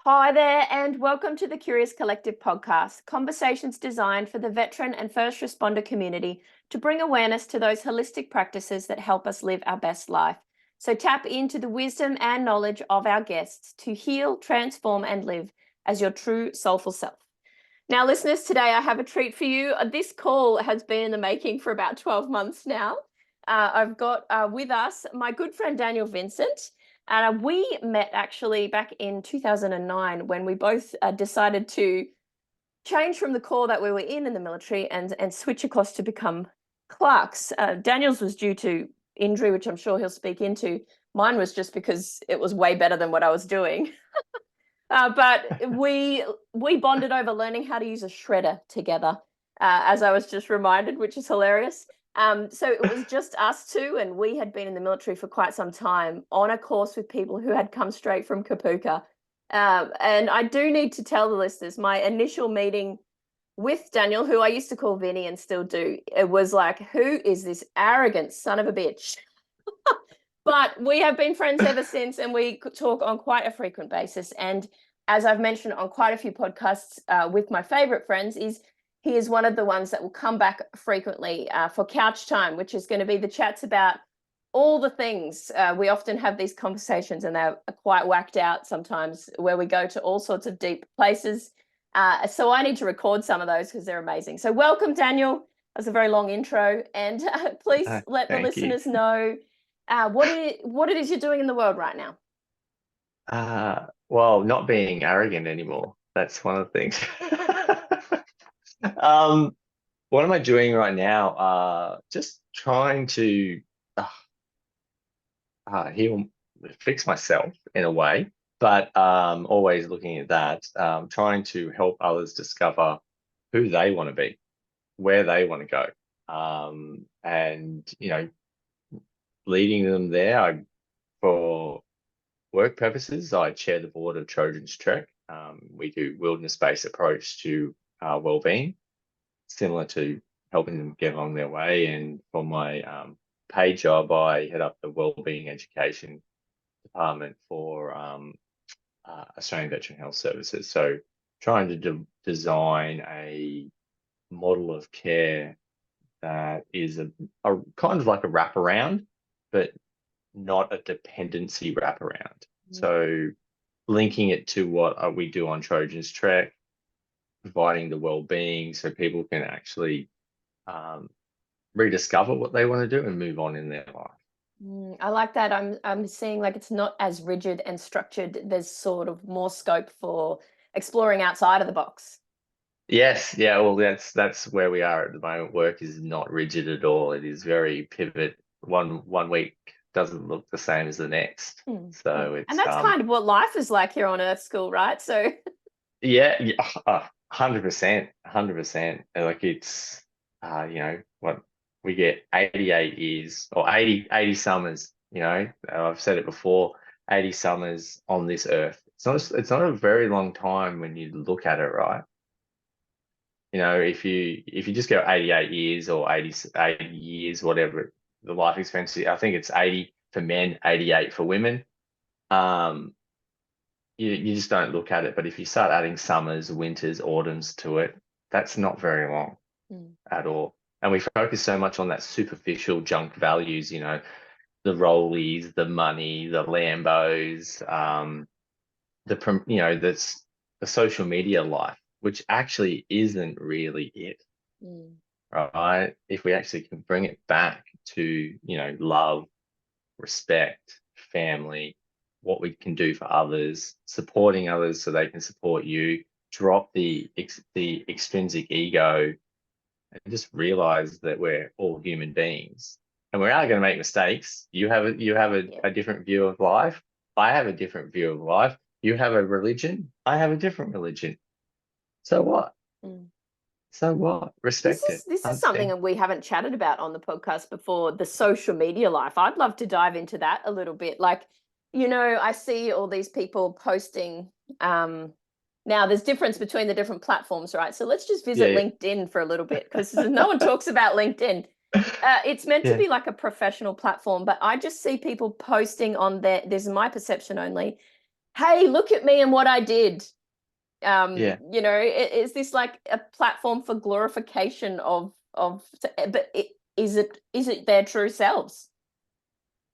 Hi there, and welcome to the Curious Collective podcast, conversations designed for the veteran and first responder community to bring awareness to those holistic practices that help us live our best life. So tap into the wisdom and knowledge of our guests to heal, transform, and live as your true soulful self. Now, listeners, today I have a treat for you. This call has been in the making for about 12 months now. I've got with us my good friend Daniel Vincent. We met actually back in 2009 when we both decided to change from the corps that we were in the military and switch across to become clerks. Daniel's was due to injury, which I'm sure he'll speak into. Mine was just because it was way better than what I was doing. But we bonded over learning how to use a shredder together, as I was just reminded, which is hilarious. So it was just us two, and we had been in the military for quite some time on a course with people who had come straight from Kapuka. And I do need to tell the listeners, my initial meeting with Daniel, who I used to call Vinnie and still do, it was like, who is this arrogant son of a bitch? But we have been friends ever since, and we talk on quite a frequent basis. And as I've mentioned on quite a few podcasts with my favorite friends, he is one of the ones that will come back frequently for couch time, which is going to be the chats about all the things. We often have these conversations, and they're quite whacked out sometimes, where we go to all sorts of deep places. So I need to record some of those because they're amazing. So welcome, Daniel. That was a very long intro, and please let the listeners know what it is you're doing in the world right now. Well, not being arrogant anymore. That's one of the things. What am I doing right now? Just trying to heal, fix myself in a way, but always looking at that, trying to help others discover who they want to be, where they want to go, and leading them there. For work purposes, I chair the board of Trojan's Trek. We do wilderness-based approach to well-being, similar to helping them get along their way. And for my paid job, I head up the wellbeing education department for Australian Veteran Health Services. So trying to design a model of care that is a kind of like a wraparound, but not a dependency wraparound. So linking it to what we do on Trojan's Trek, providing the well-being so people can actually rediscover what they want to do and move on in their life. I like that. I'm seeing like it's not as rigid and structured. There's sort of more scope for exploring outside of the box. Yes, yeah, well that's where we are at the moment. Work is not rigid at all. It is very pivot. One week doesn't look the same as the next. So it's and that's kind of what life is like here on Earth School, right? So yeah, 100%, 100%. Like it's what we get 88 years or 80 summers, I've said it before, 80 summers on this earth. It's not a very long time when you look at it, right? If you just go 88 years or 80 years, whatever the life expectancy, I think it's 80 for men, 88 for women. You just don't look at it. But if you start adding summers, winters, autumns to it, that's not very long at all. And we focus so much on that superficial junk values, the rollies, the money, the Lambos, that's the social media life, which actually isn't really it, right? If we actually can bring it back to, love, respect, family, what we can do for others, supporting others so they can support you, drop the extrinsic ego, and just realize that we're all human beings and we're going to make mistakes. You have a different view of life. I have a different view of life. You have a religion. I have a different religion. So what? So what? Respect it. This is something that we haven't chatted about on the podcast before, the social media life. I'd love to dive into that a little bit. Like, I see all these people posting. Now there's difference between the different platforms, right? So let's just visit LinkedIn for a little bit, because no one talks about LinkedIn. It's meant to be like a professional platform, but I just see people posting on there. This is my perception only, hey, look at me and what I did. Yeah. Is this like a platform for glorification but is it their true selves?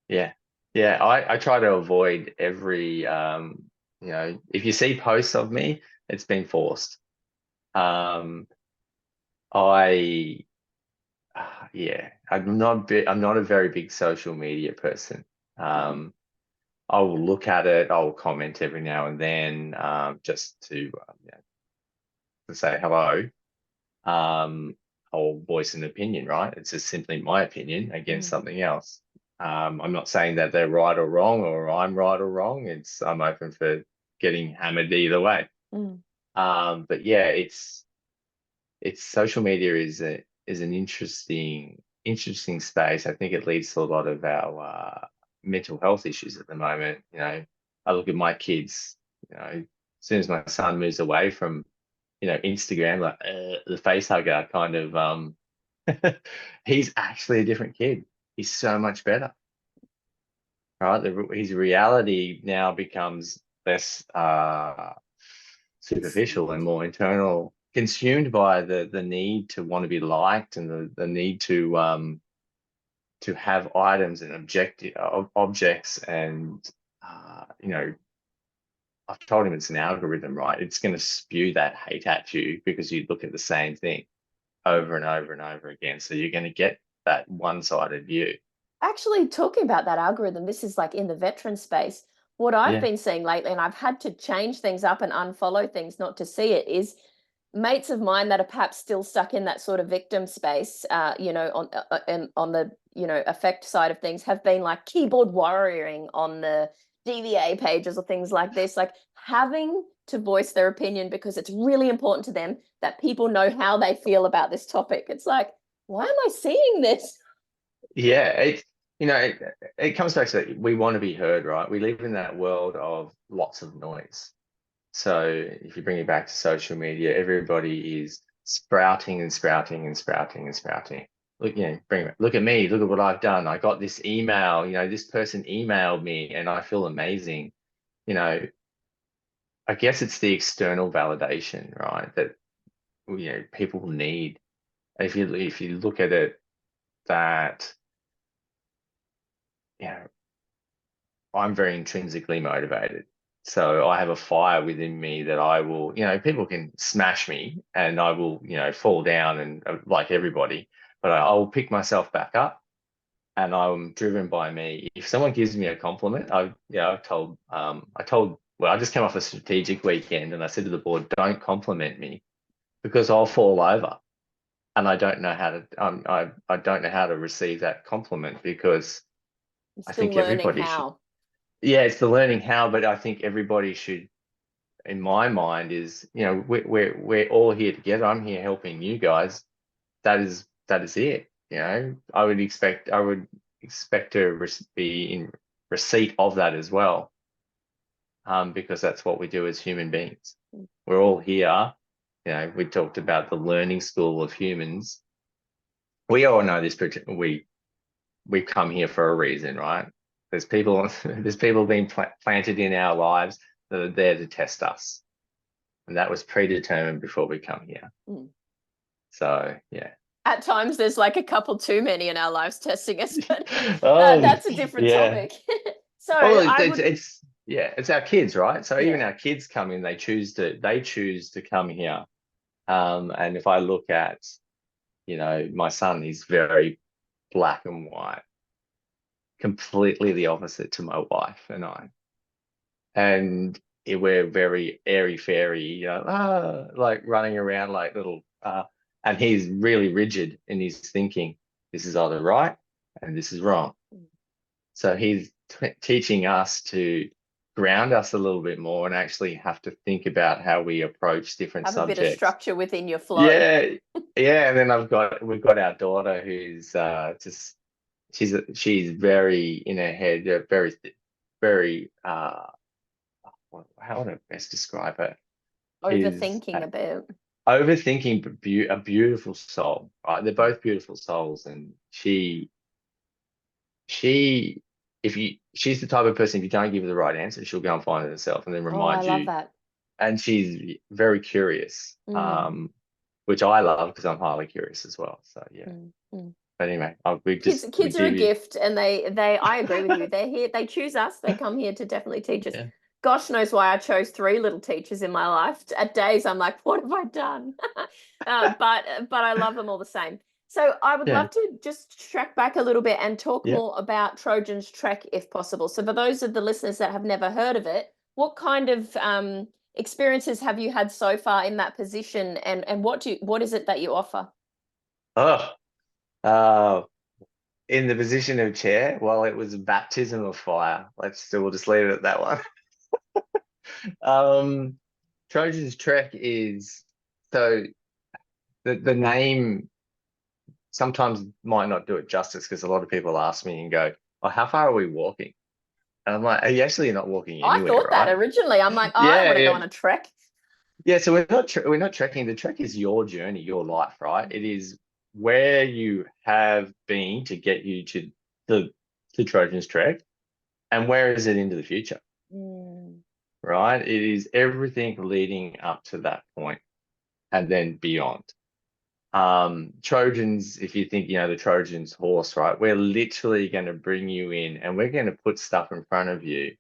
Yeah. Yeah. I try to avoid every, if you see posts of me, it's been forced. Um, I, yeah, I'm not a very big social media person. Um, I will look at it. I will comment every now and then, just to say hello. Um, or voice an opinion, right? It's just simply my opinion against something else. I'm not saying that they're right or wrong, or I'm right or wrong. I'm open for getting hammered either way. But yeah, it's social media is an interesting space. I think it leads to a lot of our mental health issues at the moment. I look at my kids. As soon as my son moves away from Instagram, like the face hugger kind of, he's actually a different kid. He's so much better, right? His reality now becomes less superficial and more internal, consumed by the need to want to be liked, and the need to have items and objects, and I've told him it's an algorithm, right? It's going to spew that hate at you because you look at the same thing over and over and over again. So you're going to get that one-sided view. Actually, talking about that algorithm, this is like in the veteran space. What I've Yeah. been seeing lately, and I've had to change things up and unfollow things not to see it, is mates of mine that are perhaps still stuck in that sort of victim space, on the affect side of things, have been like keyboard warrioring on the DVA pages or things like this, like having to voice their opinion because it's really important to them that people know how they feel about this topic. It's like, why am I seeing this? Yeah, it comes back to that we want to be heard, right? We live in that world of lots of noise. So if you bring it back to social media, everybody is sprouting and sprouting and sprouting and sprouting. Look, look at me, look at what I've done. I got this email, this person emailed me and I feel amazing. You know, I guess it's the external validation, right? That people need. If you look at it, that you know I'm very intrinsically motivated. So I have a fire within me that I will, people can smash me and I will, fall down and like everybody, but I will pick myself back up, and I'm driven by me. If someone gives me a compliment, well, I just came off a strategic weekend and I said to the board, don't compliment me because I'll fall over and I don't know how to, I don't know how to receive that compliment because I'm I still think learning everybody should. how. Yeah, it's the learning how, but I think everybody should, in my mind, is we're all here together. I'm here helping you guys. That is it. I would expect to be in receipt of that as well, because that's what we do as human beings. We're all here. We talked about the learning school of humans. We all know this. We've come here for a reason, right? There's people being planted in our lives that are there to test us, and that was predetermined before we come here. So yeah. At times, there's like a couple too many in our lives testing us, but Oh that's a different yeah. topic. So Well, I would, it's our kids, right? So even yeah. our kids come in, they choose to come here. And if I look at, my son, he's very black and white, completely the opposite to my wife and I. And we're very airy fairy, like running around like little, and he's really rigid in his thinking. This is either right and this is wrong. So he's teaching us to ground us a little bit more and actually have to think about how we approach different Have a bit of subjects. structure within your flow. Yeah, yeah. And then we've got our daughter who's just she's very in her head, very how would I best describe her? Is Overthinking a bit. overthinking, but a beautiful soul, right? They're both beautiful souls, and she she's the type of person, if you don't give her the right answer, she'll go and find it herself and then Oh, I remind love you. that. And she's very curious, Mm, which I love because I'm highly curious as well. So yeah. mm, mm. But anyway, we Kids are a give you. gift, and I agree with you. They're here, they choose us, they come here to definitely teach us. Yeah. Gosh knows why I chose three little teachers in my life. At days I'm like, what have I done? But I love them all the same. So I would Yeah. love to just track back a little bit and talk Yeah. more about Trojan's Trek if possible. So for those of the listeners that have never heard of it, what kind of experiences have you had so far in that position, and what is it that you offer? Oh, uh, in the position of chair, well, it was a baptism of fire. We'll just leave it at that one. Um, Trojan's Trek is, so the name sometimes might not do it justice, because a lot of people ask me and go, "Oh, how far are we walking?" And I'm like, "Are you actually not walking I anywhere, thought that right?" originally. I'm like, oh, I don't Yeah, want to go yeah. on a trek. Yeah, so we're not trekking. The trek is your journey, your life, right? It is where you have been to get you to the Trojan's Trek, and where is it into the future, Mm, right? It is everything leading up to that point and then beyond. Trojans, if you think, the Trojan's horse, right? We're literally going to bring you in and we're going to put stuff in front of you,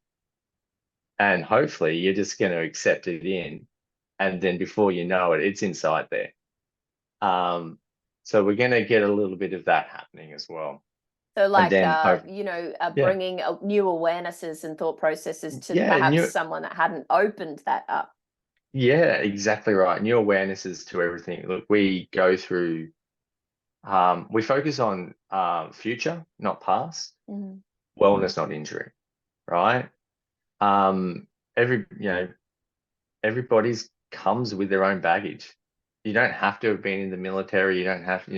and hopefully you're just going to accept it in, and then before you know it, it's inside there. Um, so we're going to get a little bit of that happening as well. So And like, then, yeah, bringing new awarenesses and thought processes to yeah, perhaps someone that hadn't opened that up. yeah, exactly right. New awarenesses to everything. Look, we go through, we focus on future, not past, Mhm. wellness, not injury, right? Um, everybody's comes with their own baggage. You don't have to have been in the military. You don't have,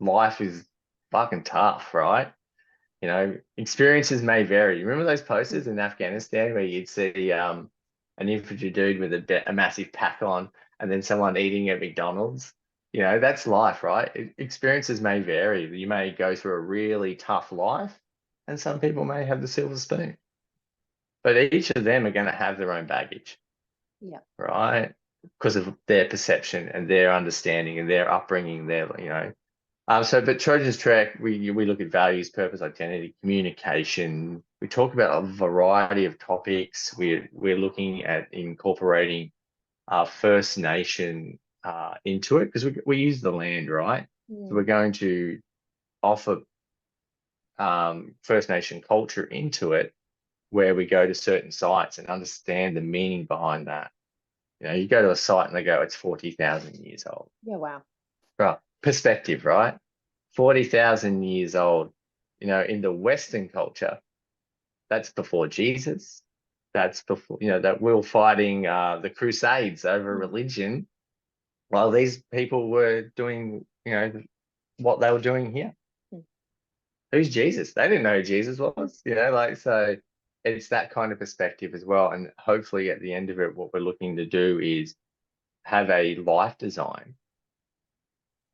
life is fucking tough, right? Experiences may vary. Remember those posters in Afghanistan where you'd see an infantry dude with a massive pack on, and then someone eating at McDonald's? That's life, right? Experiences may vary. You may go through a really tough life, and some people may have the silver spoon. But each of them are going to have their own baggage, Yeah. right? Because of their perception and their understanding and their upbringing, but Trojan's Trek, we look at values, purpose, identity, communication. We talk about a variety of topics. We're looking at incorporating First Nation into it, because we use the land, right? So we're Mm. going to offer First Nation culture into it, where we go to certain sites and understand the meaning behind that. You go to a site and they go, it's 40,000 years old. Yeah, wow. Right. Perspective, right? 40,000 years old. In the Western culture, that's before Jesus. That's before, that we were fighting the Crusades over Mm. religion, while these people were doing, what they were doing here. Mm. Who's Jesus? They didn't know who Jesus was, so it's that kind of perspective as well. And hopefully at the end of it, what we're looking to do is have a life design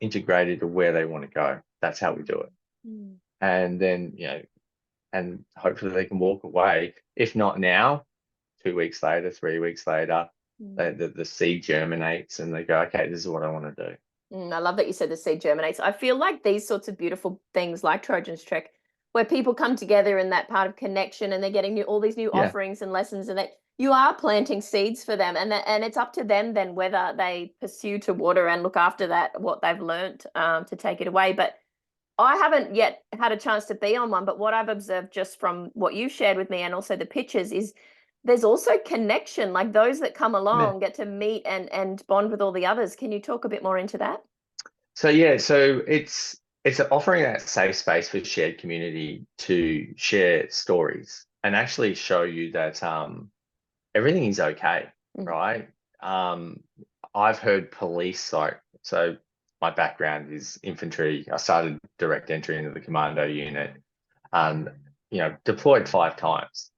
integrated to where they want to go. That's how we do it. Mm. And then, and hopefully they can walk away. If not now, 2 weeks later, 3 weeks later, Mm. the seed germinates and they go, okay, this is what I want to do. I love that you said the seed germinates. I feel like these sorts of beautiful things like Trojan's Trek, where people come together in that part of connection and they're getting all these new Yeah. offerings and lessons, and that you are planting seeds for them, and it's up to them then whether they pursue to water and look after that what they've learnt, to take it away. But I haven't yet had a chance to be on one, but what I've observed just from what you shared with me and also the pictures is there's also connection. Like those that come Yeah. along get to meet and bond with all the others. Can you talk a bit more into that? So yeah, so it's offering that safe space for shared community to share stories and actually show you that everything is okay, Mm. right? I've heard police, like, so my background is infantry. I started direct entry into the commando unit, um, deployed 5 times.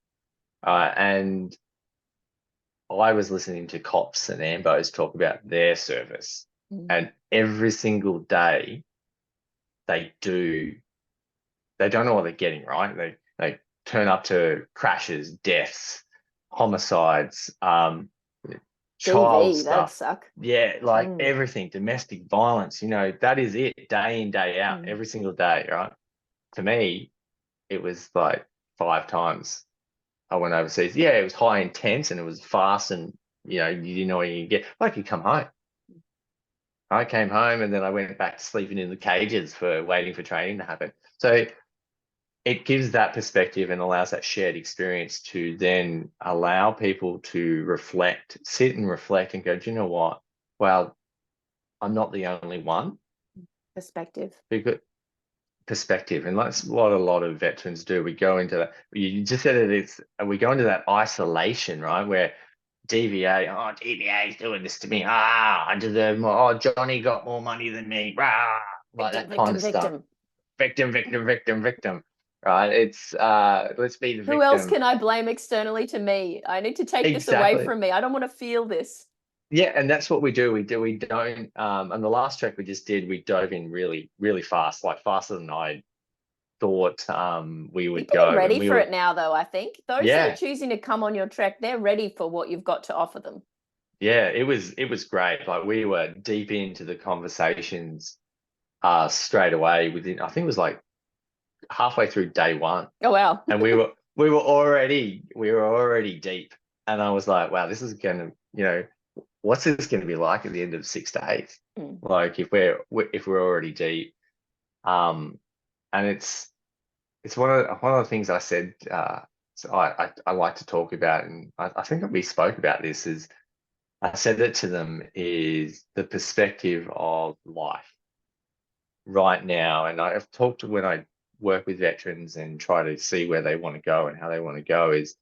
And I was listening to cops and ambos talk about their service, Mm. and every single day they don't know what they're getting, right? They turn up to crashes, deaths, homicides, child DV, that'd stuff. suck. Yeah, like everything, domestic violence, that is it, day in, day out, every single day, right? For me, it was like 5 times I went overseas. Yeah, it was high intense and it was fast and, you didn't know what you get. I could come home. I came home and then I went back to sleeping in the cages for waiting for training to happen. So it gives that perspective and allows that shared experience to then allow people to reflect, sit and reflect and go, do you know what? Well, I'm not the only one. Perspective. Because perspective, and that's what a lot of veterans do. We go into that. You just said we go into that isolation, right? Where DVA is doing this to me. I deserve more. Oh, Johnny got more money than me. Like that kind of stuff. Victim. Right? It's let's be the victim. Who else can I blame externally to me? I need to take this away from me. I don't want to feel this. Yeah, and that's what we do. We don't and the last track we just did, we dove in really, really fast, like faster than I thought we would People go. are ready for it now, though. I think those that Yeah. are choosing to come on your trek, they're ready for what you've got to offer them. Yeah, it was great. Like we were deep into the conversations straight away within, I think it was like halfway through day 1. Oh wow. And we were already deep. And I was like, wow, this is gonna, what's this gonna be like at the end of 6 days? Like if we're already deep. And it's one of the things I said so I like to talk about, and I think we spoke about this, is I said it to them, is the perspective of life right now. And I've talked to, when I work with veterans and try to see where they want to go and how they want to go, is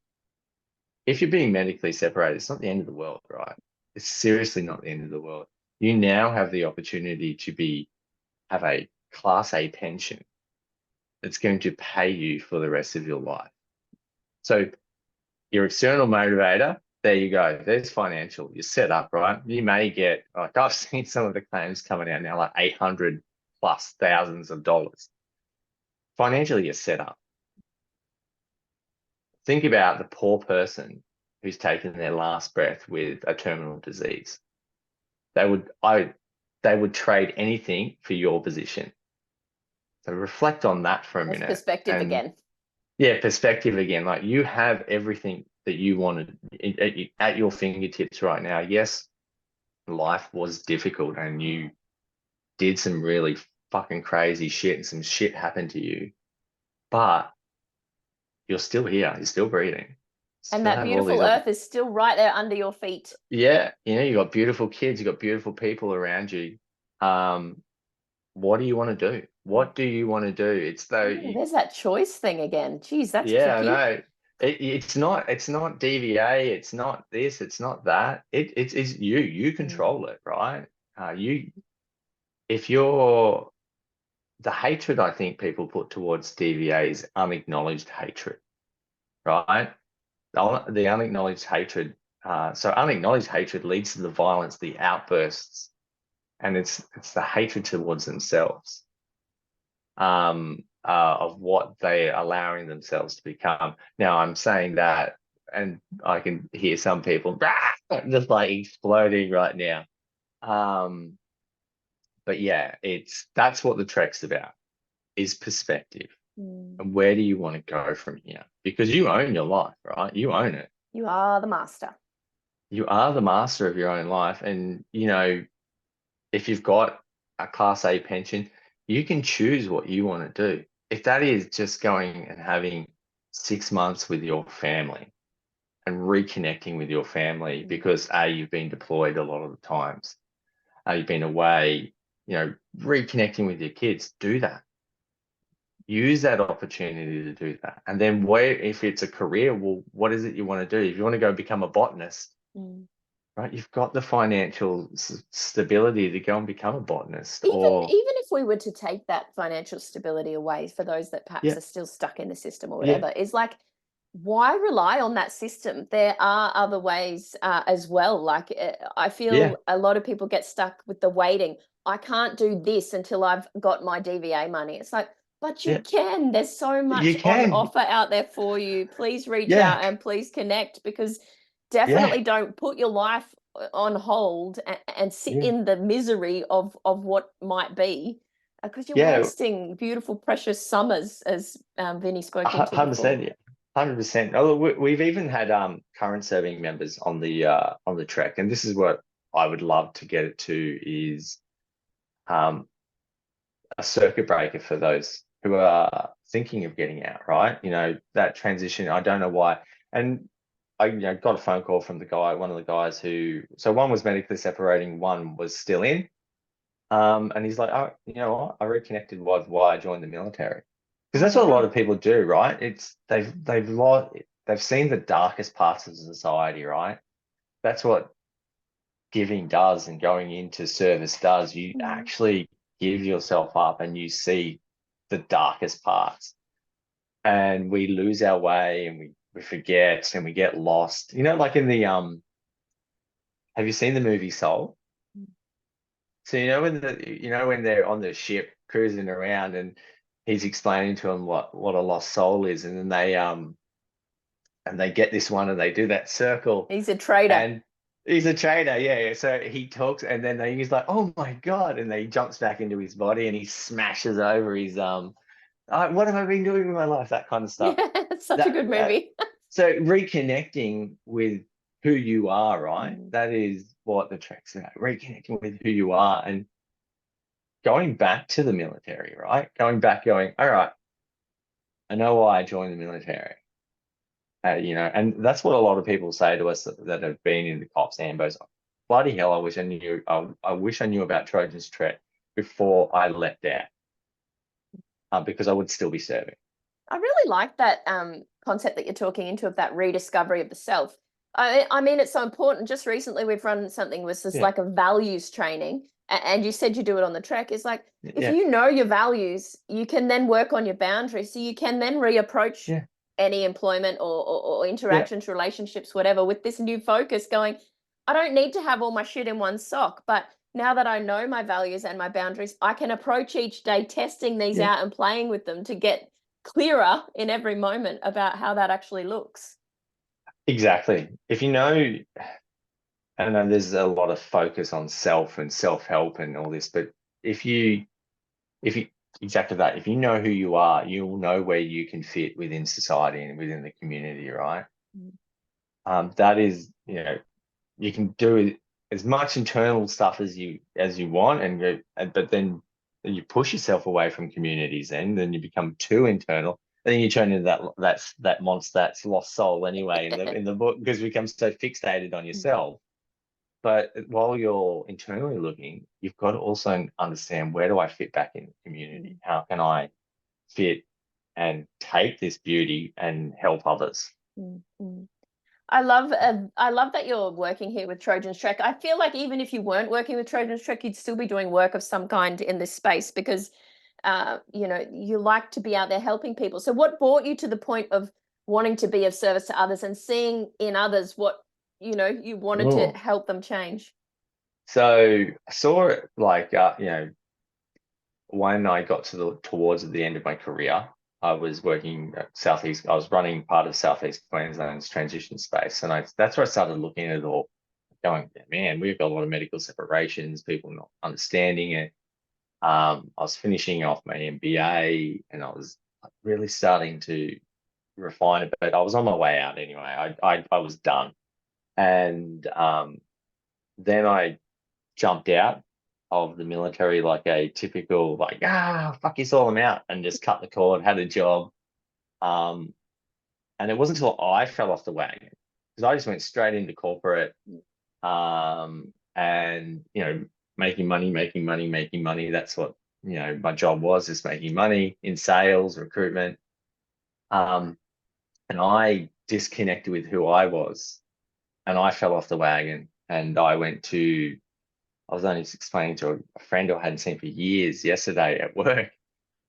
if you're being medically separated, it's not the end of the world, right? It's seriously not the end of the world. You now have the opportunity to have a Class A pension that's going to pay you for the rest of your life. So your external motivator, there you go. There's financial. You're set up, right? You may get, like I've seen some of the claims coming out now, like 800 plus thousands of dollars. Financially, you're set up. Think about the poor person who's taken their last breath with a terminal disease. They would trade anything for your position. So reflect on that for a minute. Perspective again. Yeah, perspective again. Like you have everything that you wanted at your fingertips right now. Yes, life was difficult and you did some really fucking crazy shit and some shit happened to you, but you're still here. You're still breathing. And that beautiful earth is still right there under your feet. Yeah. You got beautiful kids. You got beautiful people around you. What do you want to do? What do you want to do? It's though there's that choice thing again. Geez, that's tricky. I know. It's not DVA. It's not this. It's not that. It's you. You control it, right? If you're the hatred I think people put towards DVA is unacknowledged hatred, right? The unacknowledged hatred. So unacknowledged hatred leads to the violence, the outbursts, and it's the hatred towards themselves. Of what they're allowing themselves to become. Now, I'm saying that, and I can hear some people just like exploding right now. But yeah, that's what the trek's about, is perspective. And where do you want to go from here? Because you own your life, right? You own it. You are the master. You are the master of your own life. And, if you've got a Class A pension, you can choose what you want to do. If that is just going and having 6 months with your family and reconnecting with your family because you've been deployed a lot of the times, you've been away, reconnecting with your kids, do that. Use that opportunity to do that. And then if it's a career, well, what is it you want to do? If you want to go become a botanist, right? You've got the financial stability to go and become a botanist. Even if we were to take that financial stability away for those that perhaps are still stuck in the system or whatever, is like, why rely on that system? There are other ways as well. Like I feel a lot of people get stuck with the waiting. I can't do this until I've got my DVA money. It's like, But you can. There's so much You on can. offer out there for you. Please reach Yeah. out and please connect, because Yeah. definitely don't put your life on hold and sit Yeah. in the misery of what might be, because you're Yeah. wasting beautiful, precious summers, as Vinnie spoke into 100%. before. Yeah. 100%. Oh, we've even had current serving members on the trek, and this is what I would love to get it to is um a circuit breaker for those who are thinking of getting out, right? That transition, I don't know why. And I got a phone call from one of the guys so one was medically separating, one was still in. And he's like, oh, you know what? I reconnected with why I joined the military. Because Oh, that's what a lot wow. of people do, right? It's they've seen the darkest parts of society, right? That's what giving does and going into service does. You Mm. actually give yourself up and you see the darkest parts. And we lose our way and we forget and we get lost. Like in the have you seen the movie Soul? So when they're on the ship cruising around and he's explaining to them what a lost soul is, and then they get this one and they do that circle. He's a traitor. And he's a trainer, yeah. So he talks, and then he's like, "Oh my God!" And then he jumps back into his body and he smashes over his what have I been doing with my life? That kind of stuff. Yeah, it's such a That, good that movie. so reconnecting with who you are, right? Mm. That is what the trek's about. Reconnecting with who you are and going back to the military, right? Going, all right, I know why I joined the military. And that's what a lot of people say to us that have been in the cops, ambos. Bloody hell, I wish I knew. I wish I knew about Trojan's Trek before I left out, because I would still be serving. I really like that concept that you're talking into, of that rediscovery of the self. I mean, it's so important. Just recently, we've run something was this Yeah, like a values training, and you said you do it on the trek. It's like, if yeah, you know your values, you can then work on your boundaries, so you can then reapproach yeah, any employment or yeah. interactions, relationships, whatever, with this new focus. Going, I don't need to have all my shit in one sock, but now that I know my values and my boundaries, I can approach each day testing these Yeah. out and playing with them to get clearer in every moment about how that actually looks. Exactly. If you know, I know there's a lot of focus on self and self-help and all this, but if you, if you, exactly that, if you know who you are, you'll know where you can fit within society and within the community, right? Mm. That is, you can do as much internal stuff as you want, but then you push yourself away from communities, and then you become too internal. And then you turn into that monster, that's lost soul anyway in the book, because you become so fixated on yourself. But while you're internally looking, you've got to also understand, where do I fit back in the community? Mm. How can I fit and take this beauty and help others? Mm. Mm. I love that you're working here with Trojan's Trek. I feel like even if you weren't working with Trojan's Trek, you'd still be doing work of some kind in this space, because you like to be out there helping people. So what brought you to the point of wanting to be of service to others and seeing in others what you wanted to Oh. help them change? So I saw it like, when I got towards the end of my career, I was working at Southeast. I was running part of Southeast Queensland's transition space, and that's where I started looking at it all, going, man, we've got a lot of medical separations, people not understanding it. I was finishing off my MBA, and I was really starting to refine it, but I was on my way out anyway. I was done, and then I jumped out of the military like a typical, like, fuck this all, I'm out, and just cut the cord, had a job. Um, and it wasn't until I fell off the wagon, because I just went straight into corporate, and making money, making money, making money. That's what my job was, just making money in sales, recruitment. Um, and I disconnected with who I was, and I fell off the wagon, and I was only just explaining to a friend who I hadn't seen for years yesterday at work,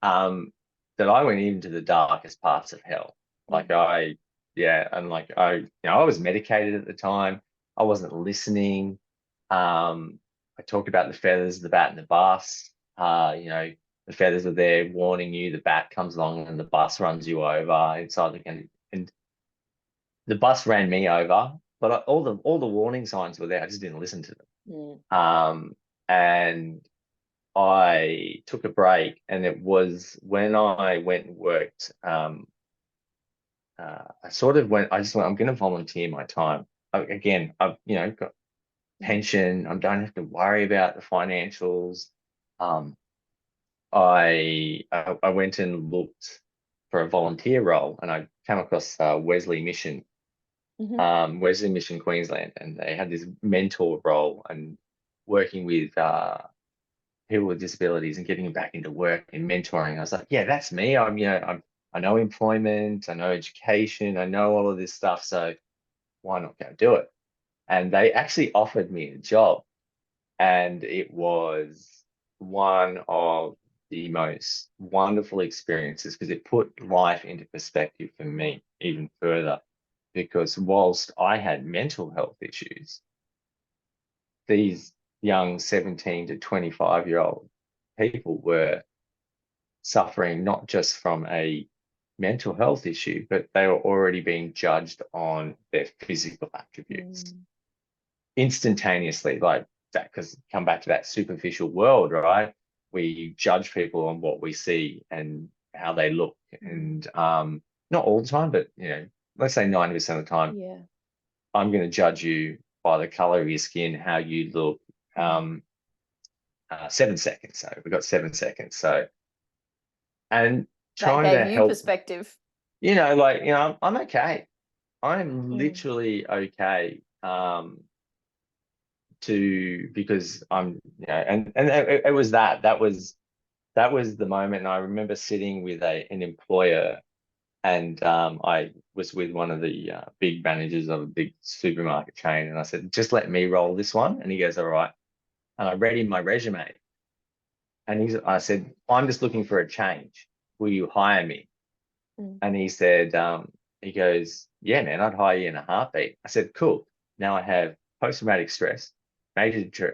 um, that I went into the darkest parts of hell. Mm. Like yeah, and like I was medicated at the time. I wasn't listening. I talked about the feathers, the bat, and the bus. the feathers are there warning you. The bat comes along and the bus runs you over inside the and the bus ran me over, but all the warning signs were there. I just didn't listen to them. And I took a break, and it was when I went and worked. I sort of went. I just went. I'm going to volunteer my time. Again, I've got pension. I don't have to worry about the financials. I went and looked for a volunteer role, and I came across Wesley Mission, Wesley Mission Queensland, and they had this mentor role and working with people with disabilities and getting them back into work and mentoring. I was like, yeah, that's me. I know employment, I know education, I know all of this stuff, so why not go do it? And they actually offered me a job, and it was one of the most wonderful experiences because it put life into perspective for me even further. Because whilst I had mental health issues, these young 17 to 25-year-old people were suffering not just from a mental health issue, but they were already being judged on their physical attributes instantaneously, like that, because come back to that superficial world, right? We judge people on what we see and how they look, and not all the time, but let's say 90% of the time, I'm going to judge you by the color of your skin, how you look. 7 seconds. So we've got 7 seconds. So, and trying that to gave you help, perspective. I'm okay. I'm literally okay. Because I'm, and it was that was the moment. And I remember sitting with an employer, and I was with one of the big managers of a big supermarket chain, and I said, just let me roll this one. And he goes, all right. And I read him my resume, and I said, I'm just looking for a change. Will you hire me? And he said, he goes, yeah, man, I'd hire you in a heartbeat. I said, cool. Now I have post-traumatic stress, major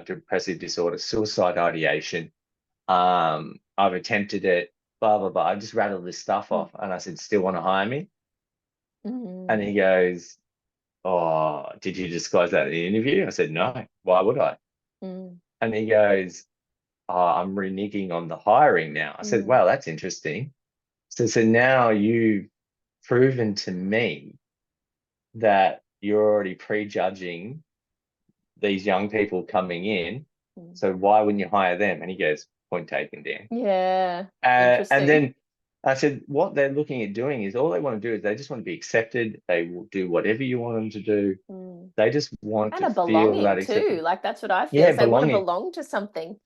depressive disorder, suicide ideation. I've attempted it, blah, blah, blah. I just rattled this stuff off. And I said, still want to hire me? And he goes, oh, did you disclose that in the interview? I said, no, why would I? And he goes, oh, I'm reneging on the hiring now. I said, wow, that's interesting. So now you've proven to me that you're already prejudging these young people coming in. So why wouldn't you hire them? And he goes, point taken, Dan. Yeah. And then I said, what they're looking at doing is all they want to do is they just want to be accepted. They will do whatever you want them to do. They just want And to a feel that belonging acceptance. too. Like that's what I feel. Yeah, Is they want to belonging. belong to something.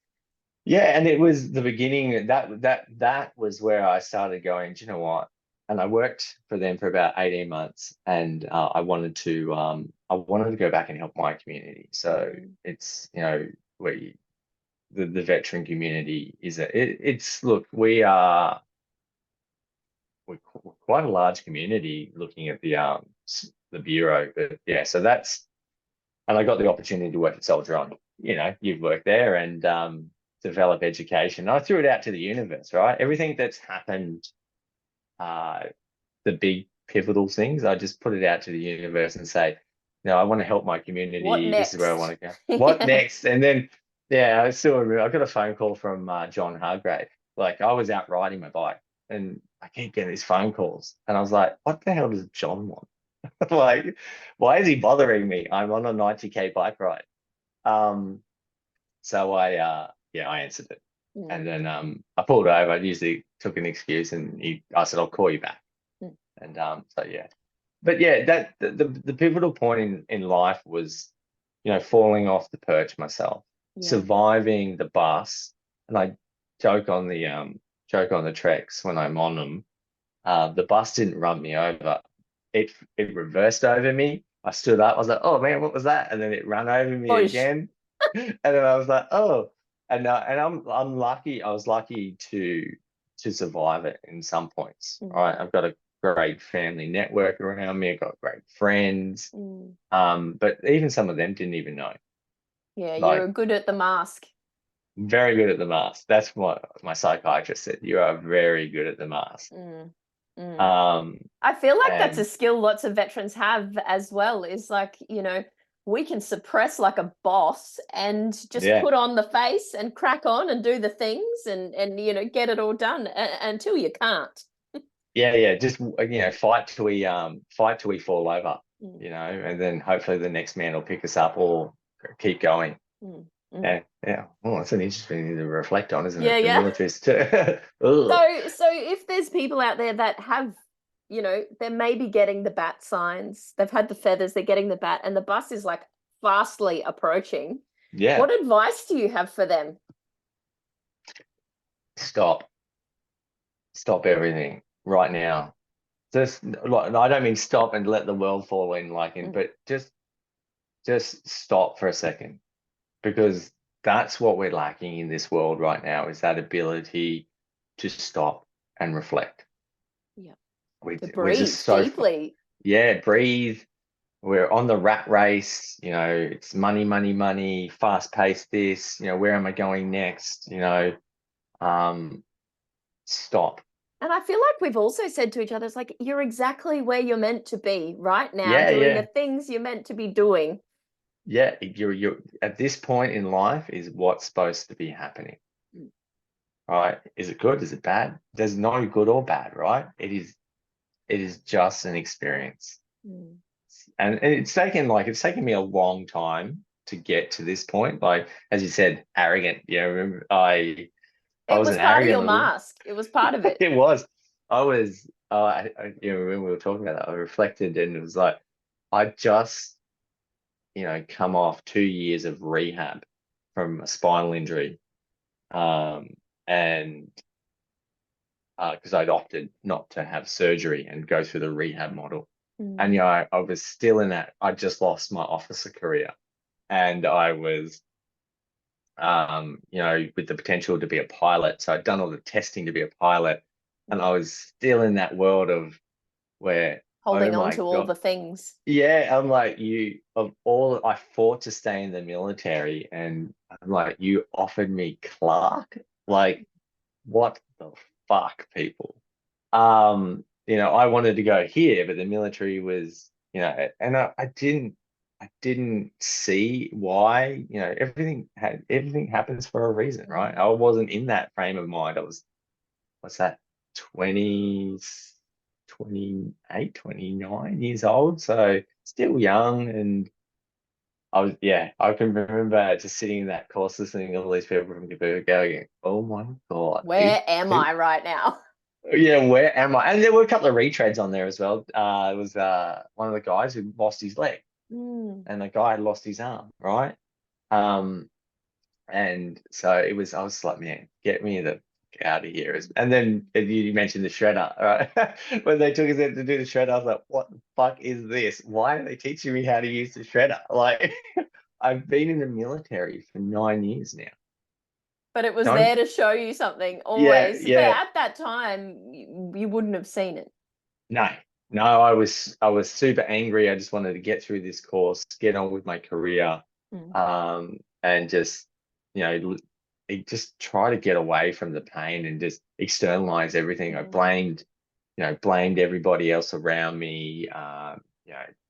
Yeah, and it was the beginning. That was where I started going, do you know what? And I worked for them for about 18 months, and I wanted to go back and help my community. So it's where the veteran community is it's look, we're quite a large community looking at the bureau, but yeah, so and I got the opportunity to work at Soldier On. You've worked there, and develop education. I threw it out to the universe, right? Everything that's happened, the big pivotal things, I just put it out to the universe and say, no, I want to help my community. What This is where I next? want to go. What next? And then, yeah, I still remember, I got a phone call from John Hargrave. Like, I was out riding my bike, and I keep getting these phone calls. And I was like, what the hell does John want? Like, why is he bothering me? I'm on a 90K bike ride. So I answered it. And then I pulled over. I usually took an excuse, and I said, I'll call you back. And so yeah. But yeah, that the pivotal point in life was, falling off the perch myself, surviving the bus. And I joke on the treks when I'm on them. The bus didn't run me over. It reversed over me. I stood up. I was like, oh man, what was that? And then it ran over me again. And then I was like, oh, and I'm lucky. I was lucky to survive it in some points. Right, I've got a great family network around me. I've got great friends. But even some of them didn't even know. Yeah, Like, you're good at the mask. very good at the mask. That's what my psychiatrist said. You are very good at the mask. Mm. Mm. Um, I feel like that's a and skill lots of veterans have as well, is like, we can suppress like a boss and just yeah, put on the face and crack on and do the things and get it all done until you can't. yeah. Just fight till we fall over. Mm. And then hopefully the next man will pick us up or keep going. Mm. Mm. Yeah, yeah. Well, that's an interesting thing to reflect on, isn't Yeah, it? The yeah. military's too. Ugh. So if there's people out there that have, they're maybe getting the bat signs, they've had the feathers, they're getting the bat, and the bus is like fastly approaching. Yeah. What advice do you have for them? Stop. Stop everything right now. Just like, I don't mean stop and let the world fall in Mm. but just stop for a second, because that's what we're lacking in this world right now, is that ability to stop and reflect. Yeah. To We're breathe just so deeply. yeah, breathe. We're on the rat race, it's money, money, money, fast paced this, where am I going next? Um, stop. And I feel like we've also said to each other, it's like, you're exactly where you're meant to be right now, Yeah, doing the yeah, things you're meant to be doing. yeah. You're at this point in life is what's supposed to be happening, Mm. right? Is it good? Is it bad? There's no good or bad, right? It is just an experience. Mm. And it's taken me a long time to get to this point. Like, as you said, arrogant. Remember, I It was was an part of arrogant your little. mask. It was part of it. It was. I was. When we were talking about that, I reflected, and it was like I just, come off 2 years of rehab from a spinal injury, um, and because I'd opted not to have surgery and go through the rehab model, and Mm. I was still in that. I just lost my officer career, and I was with the potential to be a pilot. So I'd done all the testing to be a pilot, and I was still in that world of where, oh Holding on my to all God, the things. yeah, I'm like, I fought to stay in the military, and I'm like, you offered me Clark? Like, what the fuck, people? I wanted to go here, but the military was, and I didn't see why. Everything happens for a reason, right? I Mm. wasn't in that frame of mind. I was, what's that, 20, 28, 29 years old, so still young. And I can remember just sitting in that course, listening to all these people from Quebec going, oh my God, Where am who I right now? yeah, where am I? And there were a couple of retreads on there as well. It was one of the guys who lost his leg, Mm. and the guy had lost his arm, right? Um, and so I was like, man, get me the out of here. And then you mentioned the shredder, right? When they took us in to do the shredder, I was like, what the fuck is this? Why are they teaching me how to use the shredder? Like, I've been in the military for 9 years now. But it was Don't, there to show you something yeah, always. But yeah. at that time, you wouldn't have seen it. No, no, I was super angry. I just wanted to get through this course, get on with my career, Mm. and just, just try to get away from the pain and just externalize everything. I Mm. blamed everybody else around me.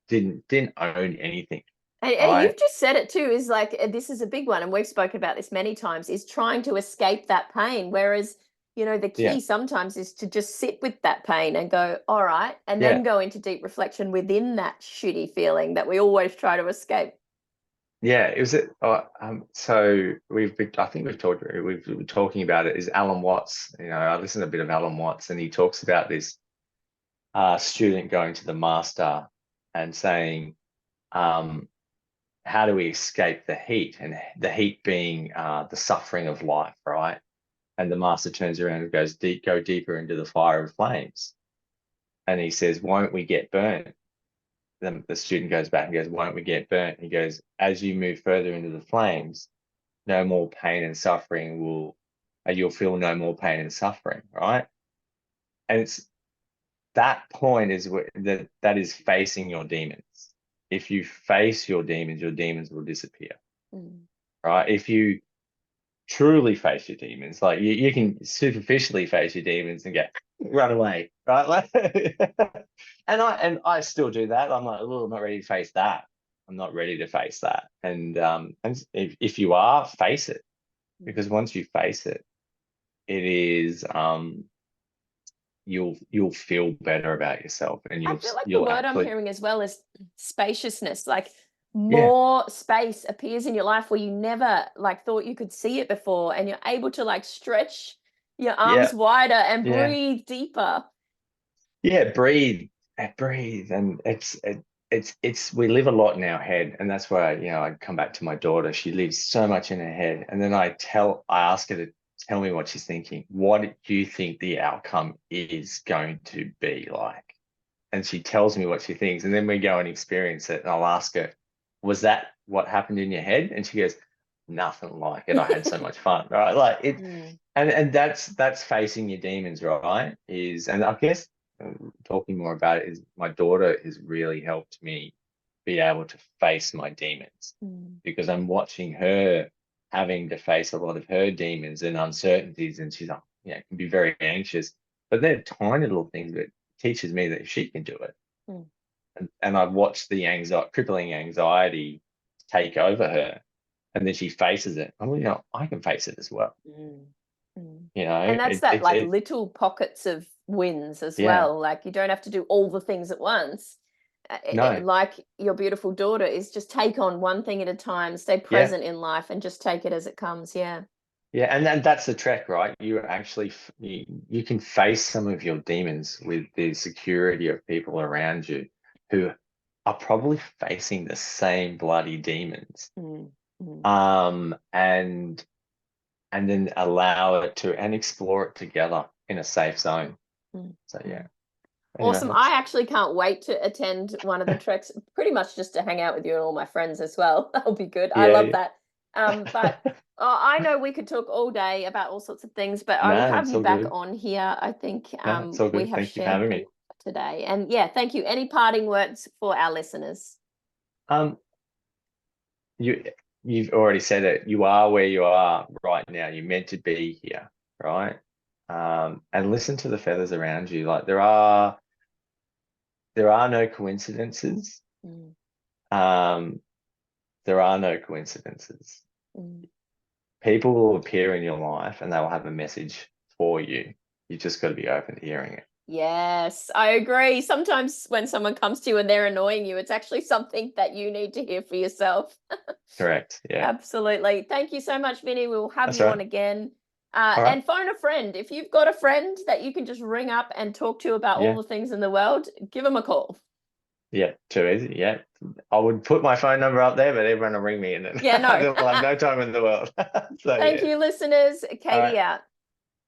Didn't own anything, And right? you've just said it too, is like, this is a big one, and we've spoken about this many times, is trying to escape that pain. Whereas, the Yeah, key sometimes is to just sit with that pain and go, all right, and then yeah, go into deep reflection within that shitty feeling that we always try to escape. yeah. It was it. So I think we've been talking about it. Is Alan Watts? I listened to a bit of Alan Watts, and he talks about this student going to the master and saying, um, how do we escape the heat? And the heat being the suffering of life, right? And the master turns around and goes, go deeper into the fire of flames. And he says, won't we get burnt? Then the student goes back and goes, won't we get burnt? He goes, as you move further into the flames, no more pain and suffering you'll feel no more pain and suffering, right? And it's that point is where that is facing your demons. If you face your demons will disappear, Mm. right? truly face your demons. Like you can superficially face your demons and get run away, right? Like, and I still do that. I'm like, oh, I'm not ready to face that. I'm not ready to face that. And if you are, face it, because once you face it, it is you'll feel better about yourself, and I feel like the you'll word I'm actually, hearing as well is spaciousness. Like yeah, more space appears in your life where you never like thought you could see it before, and you're able to like stretch your arms yeah, wider and yeah. breathe deeper. Yeah, breathe, and it's we live a lot in our head, and that's why I come back to my daughter. She lives so much in her head, and then I ask her to tell me what she's thinking. What do you think the outcome is going to be like? And she tells me what she thinks, and then we go and experience it, and I'll ask her, "Was that what happened in your head?" And she goes, "Nothing like it. I had so much fun." Right? Like it, Mm. and that's facing your demons, right? And I guess talking more about it is my daughter has really helped me be able to face my demons, Mm. because I'm watching her having to face a lot of her demons and uncertainties, and she's like, can be very anxious, but they're tiny little things that teaches me that she can do it. Mm. And I've watched the crippling anxiety take over her, and then she faces it. I'm, I can face it as well. Mm. Mm. You know, And that's that like little pockets of wins as yeah, well. Like you don't have to do all the things at once. no, Like your beautiful daughter is just take on one thing at a time, stay yeah, present in life, and just take it as it comes. Yeah. yeah, and then that's the trick, right? You actually you can face some of your demons with the security of people around you who are probably facing the same bloody demons. Mm. Mm. And then allow it to and explore it together in a safe zone. Mm. So Mm. yeah, anyway, Awesome. I actually can't wait to attend one of the treks, pretty much just to hang out with you and all my friends as well. That'll be good. I love yeah, that. But I know we could talk all day about all sorts of things, but I will no, have it's you all back good. on here. I think No, it's all we good. have Thank you for shared having a me. lot today. And yeah, thank you. Any parting words for our listeners? Um, you you've already said it. You are where you are right now. You're meant to be here, right? And listen to the feathers around you. Like there are no coincidences. Mm. Um, there are no coincidences. Mm. People will appear in your life and they will have a message for you. You just got to be open to hearing it. Yes, I agree. Sometimes when someone comes to you and they're annoying you, it's actually something that you need to hear for yourself. Correct. Yeah. Absolutely. Thank you so much, Vinnie. We'll have That's you on right. again. All right. And phone a friend. If you've got a friend that you can just ring up and talk to about all Yeah. the things in the world, give them a call. Yeah. Too easy. Yeah. I would put my phone number up there, but everyone will ring me and then Yeah, no. they'll have no time in the world. So Thank yeah. you, listeners. All Katie right. out.